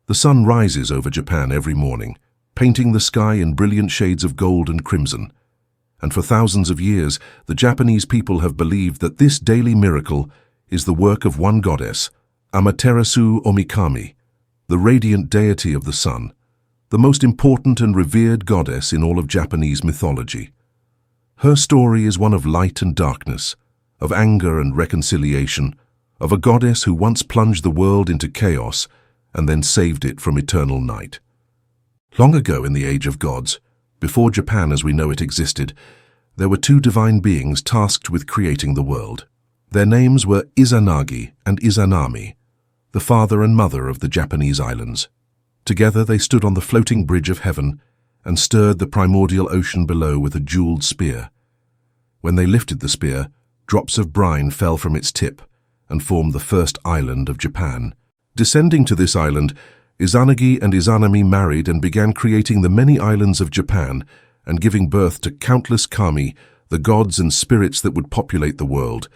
The sun rises over Japan every morning, painting the sky in brilliant shades of gold and crimson. And for thousands of years, the Japanese people have believed that this daily miracle is the work of one goddess, Amaterasu Omikami, the radiant deity of the sun, the most important and revered goddess in all of Japanese mythology. Her story is one of light and darkness, of anger and reconciliation, of a goddess who once plunged the world into chaos and then saved it from eternal night. Long ago in the age of gods, before Japan as we know it existed, there were two divine beings tasked with creating the world. Their names were Izanagi and Izanami, the father and mother of the Japanese islands. Together they stood on the floating bridge of heaven and stirred the primordial ocean below with a jeweled spear. When they lifted the spear, drops of brine fell from its tip and formed the first island of Japan. Descending to this island, Izanagi and Izanami married and began creating the many islands of Japan and giving birth to countless kami, the gods and spirits that would populate the world.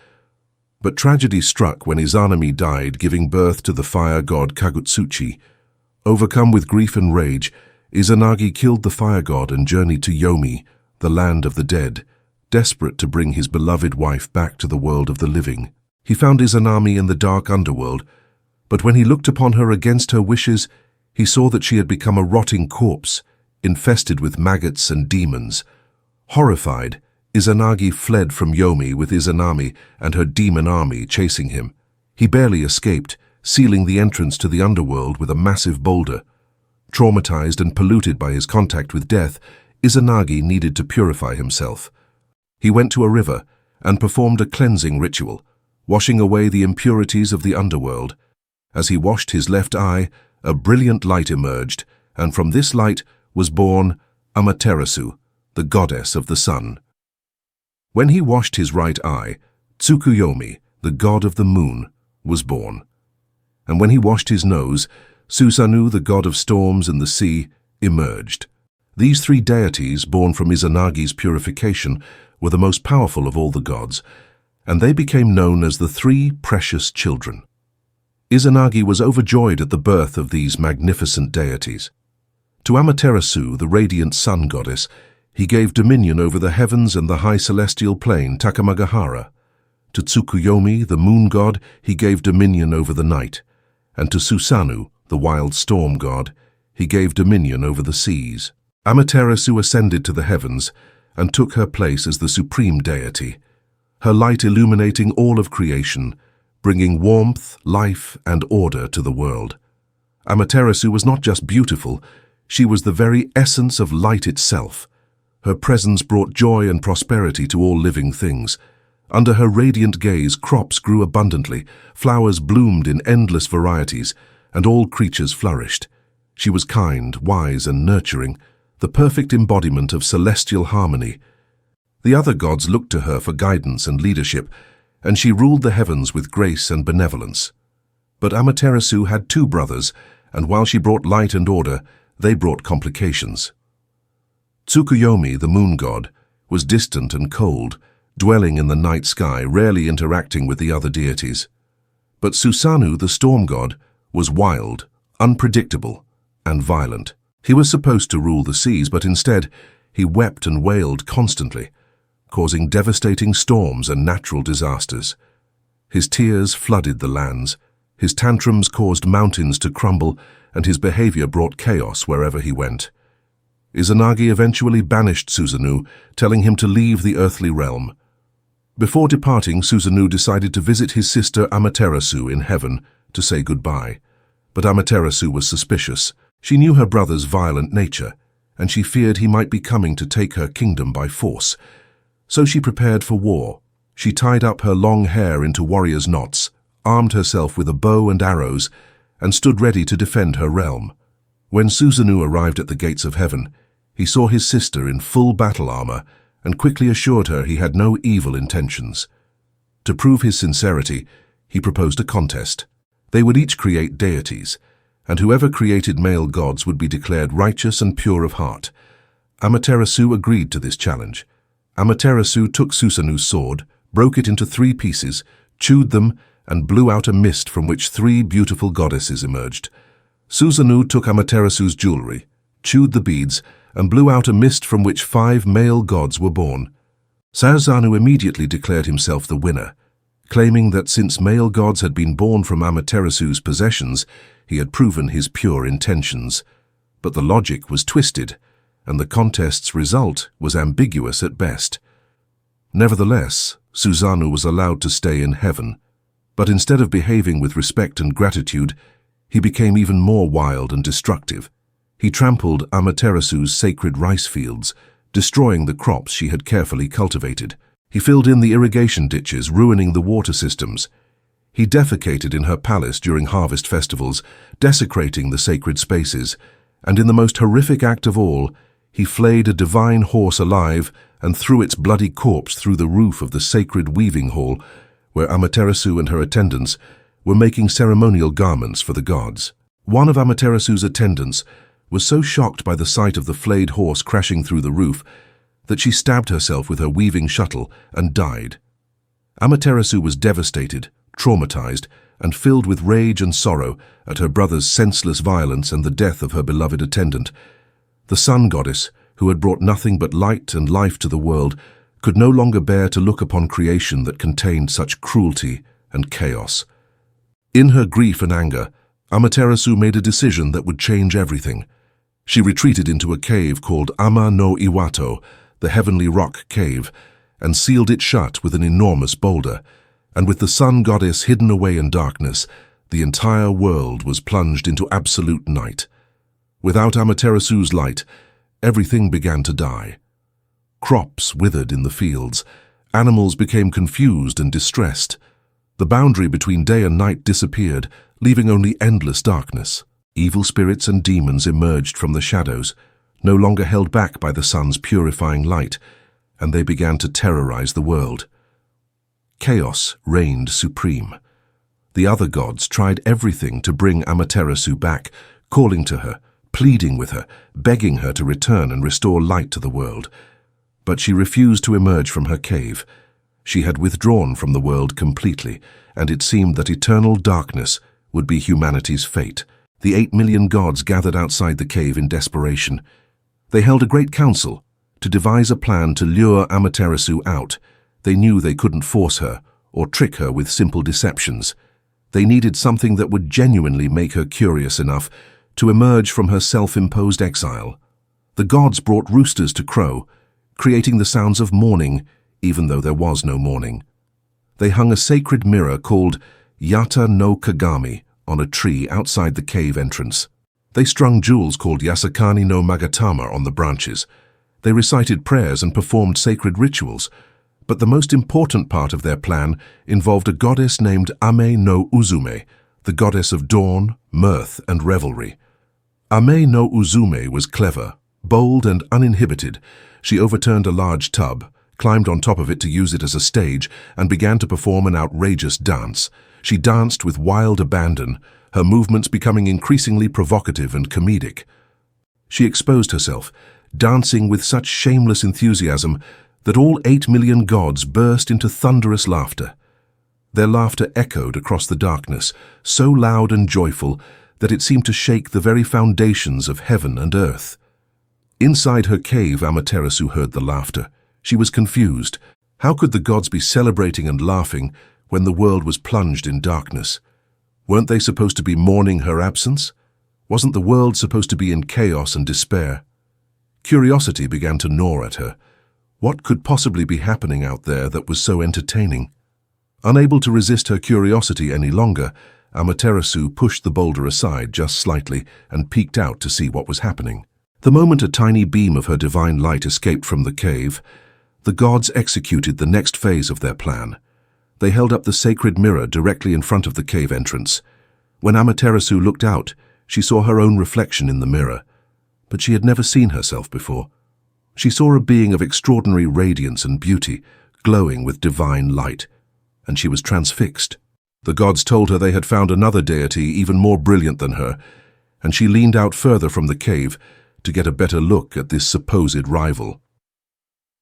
But tragedy struck when Izanami died, giving birth to the fire god Kagutsuchi. Overcome with grief and rage, Izanagi killed the fire god and journeyed to Yomi, the land of the dead, desperate to bring his beloved wife back to the world of the living. He found Izanami in the dark underworld, but when he looked upon her against her wishes, he saw that she had become a rotting corpse, infested with maggots and demons. Horrified, Izanagi fled from Yomi with Izanami and her demon army chasing him. He barely escaped, sealing the entrance to the underworld with a massive boulder. Traumatized and polluted by his contact with death, Izanagi needed to purify himself. He went to a river and performed a cleansing ritual, washing away the impurities of the underworld. As he washed his left eye, a brilliant light emerged, and from this light was born Amaterasu, the goddess of the sun. When he washed his right eye, Tsukuyomi, the god of the moon, was born. And when he washed his nose, Susanoo, the god of storms and the sea, emerged. These three deities, born from Izanagi's purification, were the most powerful of all the gods, and they became known as the three precious children. Izanagi was overjoyed at the birth of these magnificent deities. To Amaterasu, the radiant sun goddess, he gave dominion over the heavens and the high celestial plane Takamagahara. To Tsukuyomi, the moon god, he gave dominion over the night, and to Susanoo, the wild storm god, he gave dominion over the seas. Amaterasu ascended to the heavens and took her place as the supreme deity, her light illuminating all of creation, bringing warmth, life, and order to the world. Amaterasu was not just beautiful, she was the very essence of light itself. Her presence brought joy and prosperity to all living things. Under her radiant gaze, crops grew abundantly, flowers bloomed in endless varieties, and all creatures flourished. She was kind, wise, and nurturing, the perfect embodiment of celestial harmony. The other gods looked to her for guidance and leadership, and she ruled the heavens with grace and benevolence. But Amaterasu had two brothers, and while she brought light and order, they brought complications. Tsukuyomi, the moon god, was distant and cold, dwelling in the night sky, rarely interacting with the other deities. But Susanoo, the storm god, was wild, unpredictable, and violent. He was supposed to rule the seas, but instead he wept and wailed constantly, causing devastating storms and natural disasters. His tears flooded the lands, his tantrums caused mountains to crumble, and his behavior brought chaos wherever he went. Izanagi eventually banished Susanoo, telling him to leave the earthly realm. Before departing, Susanoo decided to visit his sister Amaterasu in heaven to say goodbye. But Amaterasu was suspicious. She knew her brother's violent nature, and she feared he might be coming to take her kingdom by force. So she prepared for war. She tied up her long hair into warriors' knots, armed herself with a bow and arrows, and stood ready to defend her realm. When Susanoo arrived at the gates of heaven, he saw his sister in full battle armor and quickly assured her he had no evil intentions. To prove his sincerity, he proposed a contest. They would each create deities, and whoever created male gods would be declared righteous and pure of heart. Amaterasu agreed to this challenge. Amaterasu took Susanoo's sword, broke it into 3 pieces, chewed them, and blew out a mist from which 3 beautiful goddesses emerged. Susanoo took Amaterasu's jewelry, chewed the beads, and blew out a mist from which 5 male gods were born. Susanoo immediately declared himself the winner, claiming that since male gods had been born from Amaterasu's possessions, he had proven his pure intentions. But the logic was twisted, and the contest's result was ambiguous at best. Nevertheless, Susanoo was allowed to stay in heaven, but instead of behaving with respect and gratitude, he became even more wild and destructive. He trampled Amaterasu's sacred rice fields, destroying the crops she had carefully cultivated. He filled in the irrigation ditches, ruining the water systems. He defecated in her palace during harvest festivals, desecrating the sacred spaces, and in the most horrific act of all, he flayed a divine horse alive and threw its bloody corpse through the roof of the sacred weaving hall, where Amaterasu and her attendants were making ceremonial garments for the gods. One of Amaterasu's attendants was so shocked by the sight of the flayed horse crashing through the roof that she stabbed herself with her weaving shuttle and died. Amaterasu was devastated, traumatized, and filled with rage and sorrow at her brother's senseless violence and the death of her beloved attendant. The sun goddess, who had brought nothing but light and life to the world, could no longer bear to look upon creation that contained such cruelty and chaos. In her grief and anger, Amaterasu made a decision that would change everything. She retreated into a cave called Ama no Iwato, the heavenly rock cave, and sealed it shut with an enormous boulder. And with the sun goddess hidden away in darkness, the entire world was plunged into absolute night. Without Amaterasu's light, everything began to die. Crops withered in the fields. Animals became confused and distressed. The boundary between day and night disappeared, leaving only endless darkness. Evil spirits and demons emerged from the shadows, no longer held back by the sun's purifying light, and they began to terrorize the world. Chaos reigned supreme. The other gods tried everything to bring Amaterasu back, calling to her, pleading with her, begging her to return and restore light to the world. But she refused to emerge from her cave. She had withdrawn from the world completely, and it seemed that eternal darkness would be humanity's fate. The 8 million gods gathered outside the cave in desperation. They held a great council to devise a plan to lure Amaterasu out. They knew they couldn't force her or trick her with simple deceptions. They needed something that would genuinely make her curious enough to emerge from her self-imposed exile. The gods brought roosters to crow, creating the sounds of morning, even though there was no morning. They hung a sacred mirror called Yata no Kagami on a tree outside the cave entrance. They strung jewels called Yasakani no Magatama on the branches. They recited prayers and performed sacred rituals. But the most important part of their plan involved a goddess named Ame no Uzume, the goddess of dawn, mirth, and revelry. Ame no Uzume was clever, bold, and uninhibited. She overturned a large tub, climbed on top of it to use it as a stage, and began to perform an outrageous dance. She danced with wild abandon, her movements becoming increasingly provocative and comedic. She exposed herself, dancing with such shameless enthusiasm that all 8 million gods burst into thunderous laughter. Their laughter echoed across the darkness, so loud and joyful that it seemed to shake the very foundations of heaven and earth. Inside her cave, Amaterasu heard the laughter. She was confused. How could the gods be celebrating and laughing when the world was plunged in darkness? Weren't they supposed to be mourning her absence? Wasn't the world supposed to be in chaos and despair? Curiosity began to gnaw at her. What could possibly be happening out there that was so entertaining? Unable to resist her curiosity any longer, Amaterasu pushed the boulder aside just slightly and peeked out to see what was happening. The moment a tiny beam of her divine light escaped from the cave, the gods executed the next phase of their plan. They held up the sacred mirror directly in front of the cave entrance. When Amaterasu looked out, she saw her own reflection in the mirror, but she had never seen herself before. She saw a being of extraordinary radiance and beauty, glowing with divine light, and she was transfixed. The gods told her they had found another deity even more brilliant than her, and she leaned out further from the cave to get a better look at this supposed rival.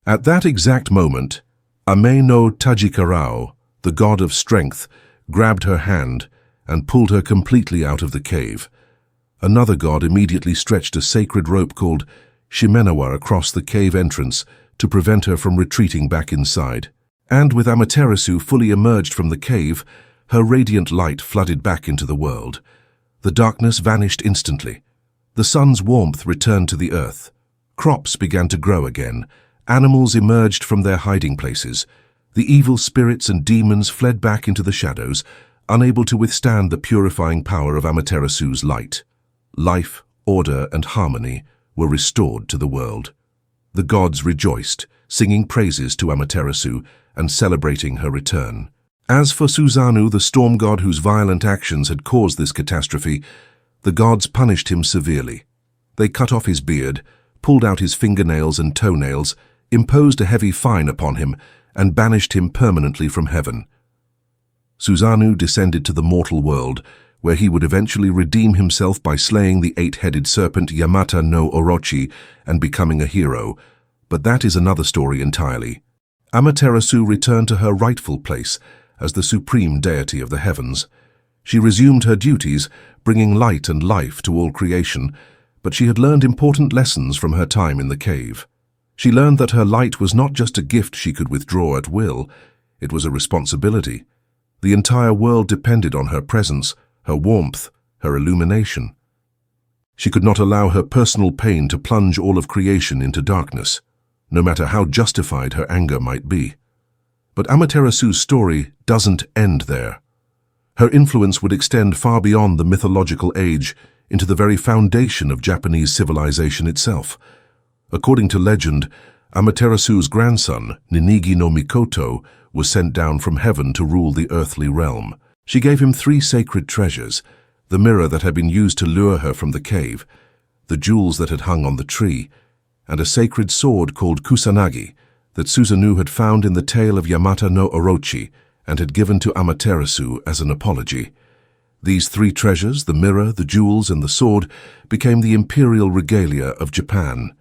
At that exact moment, Ame no Tajikarao, the god of strength, grabbed her hand and pulled her completely out of the cave. Another god immediately stretched a sacred rope called Shimenawa across the cave entrance to prevent her from retreating back inside. And with Amaterasu fully emerged from the cave, her radiant light flooded back into the world. The darkness vanished instantly. The sun's warmth returned to the earth. Crops began to grow again. Animals emerged from their hiding places. The evil spirits and demons fled back into the shadows, unable to withstand the purifying power of Amaterasu's light. Life, order, and harmony were restored to the world. The gods rejoiced, singing praises to Amaterasu and celebrating her return. As for Susanoo, the storm god whose violent actions had caused this catastrophe, the gods punished him severely. They cut off his beard, pulled out his fingernails and toenails, imposed a heavy fine upon him, and banished him permanently from heaven. Susanoo descended to the mortal world, where he would eventually redeem himself by slaying the eight-headed serpent Yamata no Orochi and becoming a hero, but that is another story entirely. Amaterasu returned to her rightful place as the supreme deity of the heavens. She resumed her duties, bringing light and life to all creation, but she had learned important lessons from her time in the cave. She learned that her light was not just a gift she could withdraw at will, it was a responsibility. The entire world depended on her presence, her warmth, her illumination. She could not allow her personal pain to plunge all of creation into darkness, no matter how justified her anger might be. But Amaterasu's story doesn't end there. Her influence would extend far beyond the mythological age into the very foundation of Japanese civilization itself. According to legend, Amaterasu's grandson, Ninigi no Mikoto, was sent down from heaven to rule the earthly realm. She gave him 3 sacred treasures: the mirror that had been used to lure her from the cave, the jewels that had hung on the tree, and a sacred sword called Kusanagi that Susanoo had found in the tail of Yamata no Orochi and had given to Amaterasu as an apology. These 3 treasures, the mirror, the jewels, and the sword, became the imperial regalia of Japan.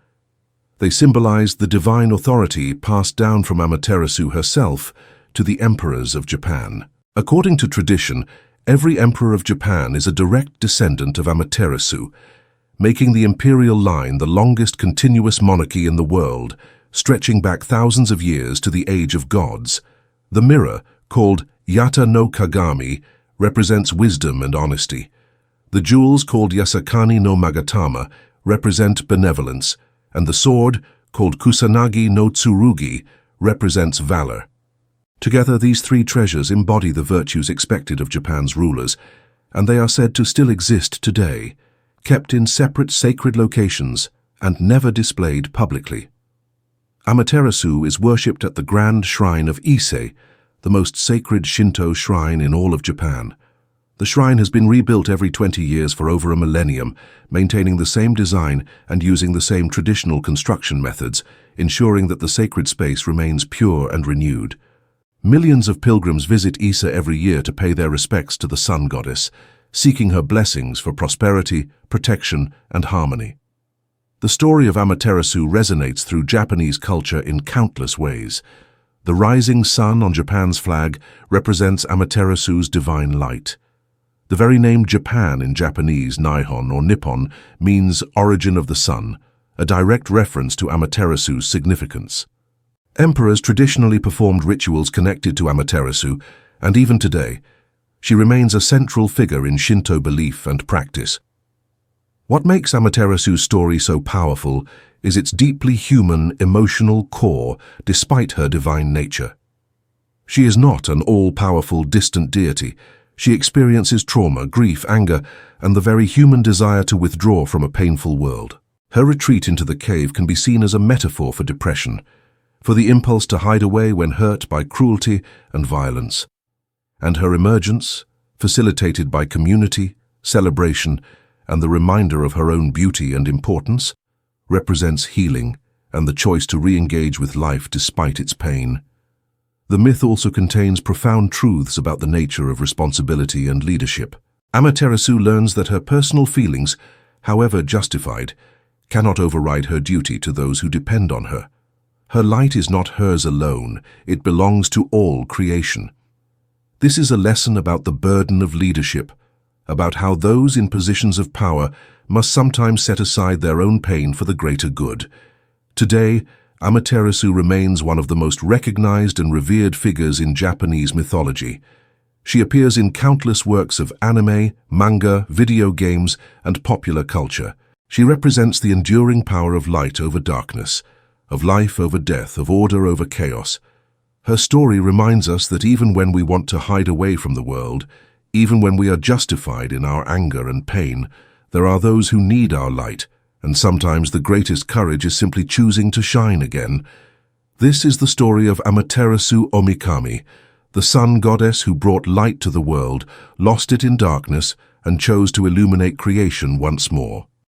They symbolized the divine authority passed down from Amaterasu herself to the emperors of Japan. According to tradition, every emperor of Japan is a direct descendant of Amaterasu, making the imperial line the longest continuous monarchy in the world, stretching back thousands of years to the age of gods. The mirror, called Yata no Kagami, represents wisdom and honesty. The jewels, called Yasakani no Magatama, represent benevolence, and the sword, called Kusanagi no Tsurugi, represents valor. Together, these 3 treasures embody the virtues expected of Japan's rulers, and they are said to still exist today, kept in separate sacred locations and never displayed publicly. Amaterasu is worshipped at the grand shrine of Ise, the most sacred Shinto shrine in all of Japan. The shrine has been rebuilt every 20 years for over a millennium, maintaining the same design and using the same traditional construction methods, ensuring that the sacred space remains pure and renewed. Millions of pilgrims visit Ise every year to pay their respects to the sun goddess, seeking her blessings for prosperity, protection, and harmony. The story of Amaterasu resonates through Japanese culture in countless ways. The rising sun on Japan's flag represents Amaterasu's divine light. The very name Japan in Japanese, Nihon or Nippon, means origin of the sun, a direct reference to Amaterasu's significance. Emperors traditionally performed rituals connected to Amaterasu, and even today, she remains a central figure in Shinto belief and practice. What makes Amaterasu's story so powerful is its deeply human, emotional core, despite her divine nature. She is not an all-powerful, distant deity. She experiences trauma, grief, anger, and the very human desire to withdraw from a painful world. Her retreat into the cave can be seen as a metaphor for depression, for the impulse to hide away when hurt by cruelty and violence. And her emergence, facilitated by community, celebration, and the reminder of her own beauty and importance, represents healing and the choice to re-engage with life despite its pain. The myth also contains profound truths about the nature of responsibility and leadership. Amaterasu learns that her personal feelings, however justified, cannot override her duty to those who depend on her. Her light is not hers alone, it belongs to all creation. This is a lesson about the burden of leadership, about how those in positions of power must sometimes set aside their own pain for the greater good. Today, Amaterasu remains one of the most recognized and revered figures in Japanese mythology. She appears in countless works of anime, manga, video games, and popular culture. She represents the enduring power of light over darkness, of life over death, of order over chaos. Her story reminds us that even when we want to hide away from the world, even when we are justified in our anger and pain, there are those who need our light, and sometimes the greatest courage is simply choosing to shine again. This is the story of Amaterasu Omikami, the sun goddess who brought light to the world, lost it in darkness, and chose to illuminate creation once more.